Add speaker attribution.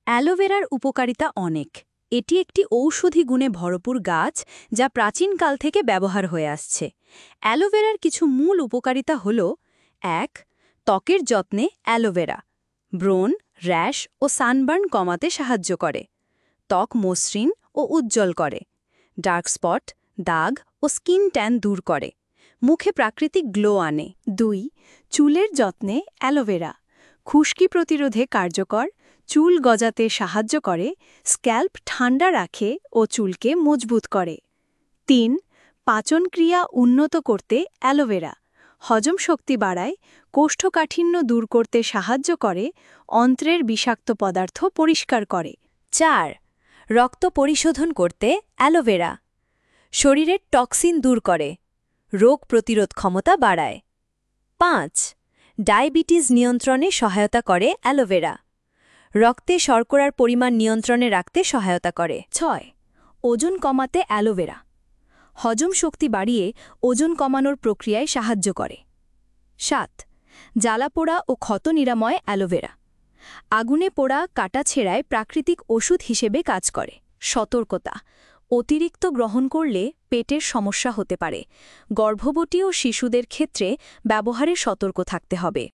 Speaker 1: অ্যালোভেরার উপকারিতা অনেক। এটি একটি ঔষধি গুণে ভরপুর গাছ যা প্রাচীনকাল থেকে ব্যবহার হয়ে আসছে। অ্যালোভেরার কিছু মূল উপকারিতা হল: ১. ত্বকের যত্নে অ্যালোভেরা ব্রণ, র্যাশ ও সানবার্ন কমাতে সাহায্য করে। ত্বক মসৃণ ও উজ্জ্বল করে। ডার্ক স্পট, দাগ ও স্কিন ট্যান দূর করে। মুখে প্রাকৃতিক গ্লো আনে। 2. চুলের যত্নে অ্যালোভেরা খুশকি প্রতিরোধে কার্যকর, চুল গজাতে সাহায্য করে, স্ক্যাল্প ঠান্ডা রাখে ও চুলকে মজবুত করে। 3. পাচনক্রিয়া উন্নত করতে অ্যালোভেরা হজম শক্তি বাড়ায়, কোষ্ঠকাঠিন্য দূর করতে সাহায্য করে, অন্ত্রের বিষাক্ত পদার্থ পরিষ্কার করে।
Speaker 2: 4. রক্ত পরিশোধন করতে অ্যালোভেরা শরীরের টক্সিন দূর করে, রোগ প্রতিরোধ ক্ষমতা বাড়ায়। 5. ডায়াবেটিস নিয়ন্ত্রণে সহায়তা করে অ্যালোভেরা রক্তে শর্করার পরিমাণ নিয়ন্ত্রণে রাখতে সহায়তা করে।
Speaker 1: 6. ওজন কমাতে অ্যালোভেরা হজম শক্তি বাড়িয়ে ওজন কমানোর প্রক্রিয়ায় সাহায্য করে। 7. জ্বালাপোড়া ও ক্ষত নিরাময় অ্যালোভেরা আগুনে পোড়া, কাটাছেঁড়ায় প্রাকৃতিক ওষুধ হিসেবে কাজ করে। সতর্কতা: অতিরিক্ত গ্রহণ করলে পেটের সমস্যা হতে পারে। গর্ভবতী ও শিশুদের ক্ষেত্রে ব্যবহারে সতর্ক থাকতে হবে।